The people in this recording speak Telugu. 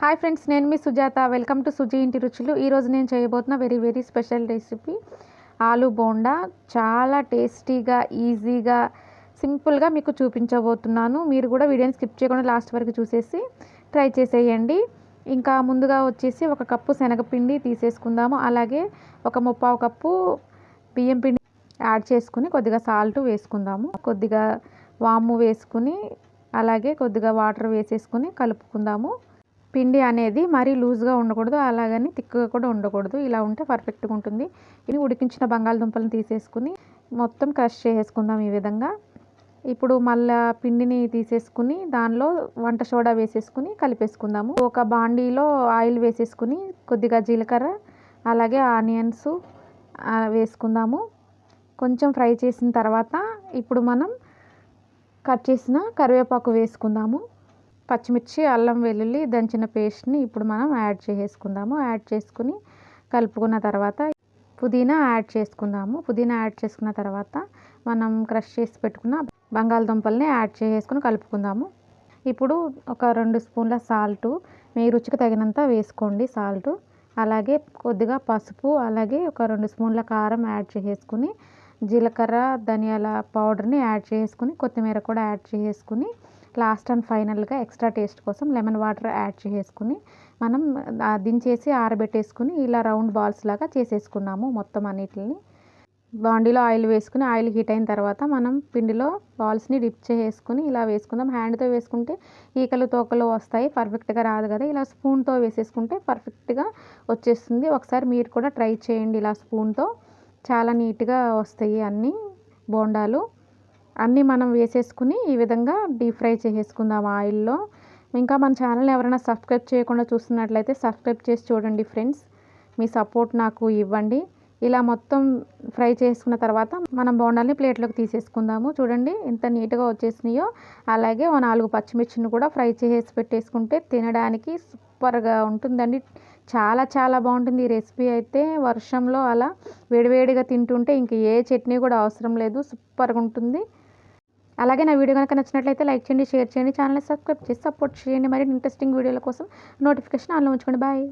హాయ్ ఫ్రెండ్స్, నేను మీ సుజాత. వెల్కమ్ టు సుజీ ఇంటి రుచులు. ఈరోజు నేను చేయబోతున్న వెరీ స్పెషల్ రెసిపీ ఆలు బోండా. చాలా టేస్టీగా, ఈజీగా, సింపుల్గా మీకు చూపించబోతున్నాను. మీరు కూడా వీడియోని స్కిప్ చేయకుండా లాస్ట్ వరకు చూసేసి ట్రై చేసేయండి. ఇంకా ముందుగా వచ్చేసి 1 కప్పు శనగపిండి తీసేసుకుందాము. అలాగే 1 కప్పు బియ్యం పిండి యాడ్ చేసుకుని కొద్దిగా సాల్ట్ వేసుకుందాము. కొద్దిగా వాము వేసుకుని అలాగే కొద్దిగా వాటర్ వేసేసుకుని కలుపుకుందాము. పిండి అనేది మరీ లూజ్గా ఉండకూడదు, అలాగని థిక్గా కూడా ఉండకూడదు. ఇలా ఉంటే పర్ఫెక్ట్గా ఉంటుంది. ఇది ఉడికించిన బంగాళదుంపలను తీసేసుకుని మొత్తం క్రష్ చేసేసుకుందాం ఈ విధంగా. ఇప్పుడు మళ్ళీ పిండిని తీసేసుకుని దానిలో వంట సోడా వేసేసుకుని కలిపేసుకుందాము. ఒక బాండీలో ఆయిల్ వేసేసుకుని కొద్దిగా జీలకర్ర అలాగే ఆనియన్స్ వేసుకుందాము. కొంచెం ఫ్రై చేసిన తర్వాత ఇప్పుడు మనం కట్ చేసిన కరివేపాకు వేసుకుందాము. పచ్చిమిర్చి, అల్లం వెల్లుల్లి దంచిన పేస్ట్ని ఇప్పుడు మనం యాడ్ చేసుకుందాము. యాడ్ చేసుకుని కలుపుకున్న తర్వాత పుదీనా యాడ్ చేసుకుందాము. పుదీనా యాడ్ చేసుకున్న తర్వాత మనం క్రష్ చేసి పెట్టుకున్న బంగాళదుంపల్ని యాడ్ చేసుకుని కలుపుకుందాము. ఇప్పుడు ఒక 2 స్పూన్ల సాల్టు, మీ రుచికి తగినంత వేసుకోండి సాల్టు. అలాగే కొద్దిగా పసుపు, అలాగే ఒక 2 స్పూన్ల కారం యాడ్ చేసుకుని జీలకర్ర ధనియాల పౌడర్ని యాడ్ చేసుకుని కొత్తిమీర కూడా యాడ్ చేసుకుని లాస్ట్ అండ్ ఫైనల్గా ఎక్స్ట్రా టేస్ట్ కోసం లెమన్ వాటర్ యాడ్ చేసుకుని మనం దించేసి ఆరబెట్టేసుకుని ఇలా రౌండ్ బాల్స్ లాగా చేసేసుకున్నాము. మొత్తం అన్నిటిని బాండీలో ఆయిల్ వేసుకుని ఆయిల్ హీట్ అయిన తర్వాత మనం పిండిలో బాల్స్ని డిప్ చేసుకుని ఇలా వేసుకుందాం. హ్యాండ్తో వేసుకుంటే ఈకలు తోకలు వస్తాయి, పర్ఫెక్ట్గా రాదు కదా. ఇలా స్పూన్తో వేసేసుకుంటే పర్ఫెక్ట్గా వచ్చేస్తుంది. ఒకసారి మీరు కూడా ట్రై చేయండి. ఇలా స్పూన్తో చాలా నీట్గా వస్తాయి అన్నీ బోండాలు. అన్నీ మనం వేసేసుకుని ఈ విధంగా డీప్ ఫ్రై చేసేసుకుందాం ఆయిల్లో. ఇంకా మన ఛానల్ని ఎవరైనా సబ్స్క్రైబ్ చేయకుండా చూస్తున్నట్లయితే సబ్స్క్రైబ్ చేసి చూడండి ఫ్రెండ్స్. మీ సపోర్ట్ నాకు ఇవ్వండి. ఇలా మొత్తం ఫ్రై చేసుకున్న తర్వాత మనం బోండాల్ని ప్లేట్లోకి తీసేసుకుందాము. చూడండి ఎంత నీట్గా వచ్చేసినాయో. అలాగే 4 పచ్చిమిర్చిని కూడా ఫ్రై చేసి పెట్టేసుకుంటే తినడానికి సూపర్గా ఉంటుందండి. చాలా బాగుంటుంది ఈ రెసిపీ అయితే. వర్షంలో అలా వేడివేడిగా తింటుంటే ఇంక ఏ చట్నీ కూడా అవసరం లేదు, సూపర్గా ఉంటుంది. అలాగే నా వీడియో కనుక నచ్చినట్లయితే లైక్ చేయండి, షేర్ చేయండి, ఛానల్ని సబ్స్క్రైబ్ చేసి సపోర్ట్ చేయండి. మరి ఇంట్రెస్టింగ్ వీడియోల కోసం నోటిఫికేషన్ ఆన్లో ఉంచుకోండి. బాయ్.